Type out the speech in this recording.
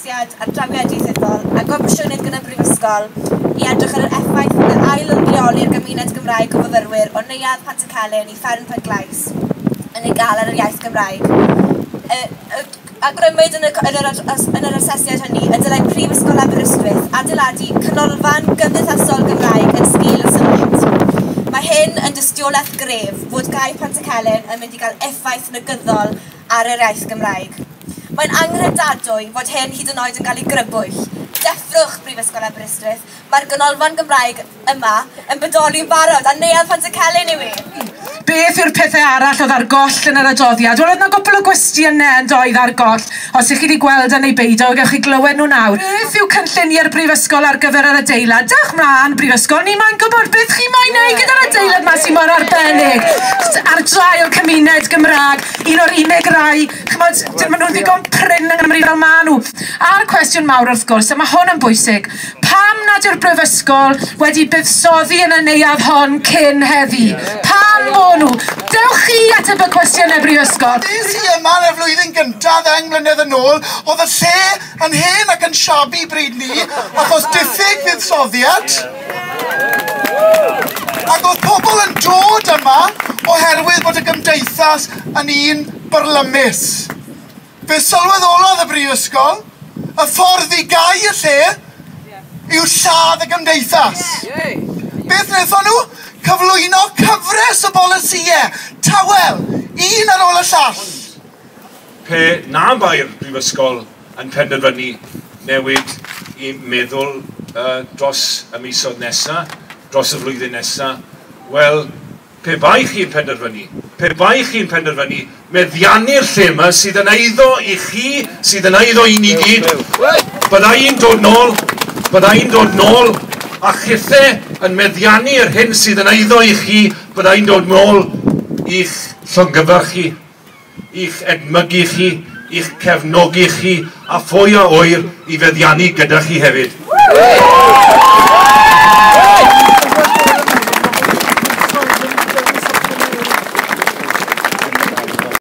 asesiad ar drawiad ieithyddol a gofresiynwyd gyda Brifysgol i edrych ar yr effaith y ail-leoli'r gymuned Gymraeg o fyfyrwyr o Neuadd Pantycelyn i Fferm Penglais yn ei gael ar yr iaith Gymraeg. Agrymwyd yn yr asesiad hynny y dylai Prifysgol Aberystwyth adeiladu canolfan gymdeithasol Gymraeg yn sgil y syniad. Mae hyn yn dystiolaeth gref fod gair Pantycelyn yn mynd i gael effaith negyddol ar yr iaith Gymraeg. Mae'n anghredadwy fod hyn hyd yn oed yn cael ei grybwyll. Deffrwch Brifysgol Aberystwyth, mae'r ganolfan Gymraeg yma yn bodoli'n barod a Neuadd Pantycelyn yw ei. Beth yw'r pethau arall oedd ar goll yn yr adroddiad? Wel, oedd yna gwbl o gwestiynau yn doedd ar goll. Os ych chi wedi gweld yn ei beidio, gewch chi glywed nhw nawr. Beth yw cynlluniau'r Brifysgol ar gyfer yr adeilad? Dach mlaen, Brifysgol, ni mae'n gwybod beth chi moyn neud gyda'r adeilad ma sy'n mor arbennig. Ar drail cymuned Gymraeg, un o'r unig rai. Chymod, maen nhw'n ddigon prin yng Nghymru fel maen nhw. A'r cwestiwn mawr wrth gwrs, a mae hwn yn bwysig. Pam nad yw'r Brifysgol wedi buddsoddi yn y neuadd hon cyn heddi? Pam bod nhw? Dewch chi ateb y cwestiynau Brifysgol. Des i yma yn y flwyddyn gyntaf 10 mlynedd yn ôl, oedd y lle yn hen ac yn siabi bryd ni, achos diffyg fuddsoddiad. Ac oedd pobl yn dod yma oherwydd bod y gymdeithas yn un byrlymus. Fe sylweddolodd y Brifysgol, y ffordd i gau y lle yw lladd y gymdeithas. Beth wnaethon nhw? Cyflwyno cyfres o bolisïau, tawel, un ar ôl y llall. Pe na bai'r Brifysgol yn penderfynu newid i meddwl dros y misoedd nesaf, dros y flwyddyn nesaf, wel, pe bai chi'n penderfynu? Pe bai chi'n penderfynu meddiannu'r lle yma sydd yn eiddo i chi, sydd yn eiddo i ni gyd? Byddai'n dod nôl, a chithau yn meddiannu'r hyn sydd yn eiddo i chi, byddai'n dod nôl i'ch llongyfarchu, i'ch edmygu chi, i'ch cefnogi chi, a phwy a oer i feddiannu gyda chi hefyd.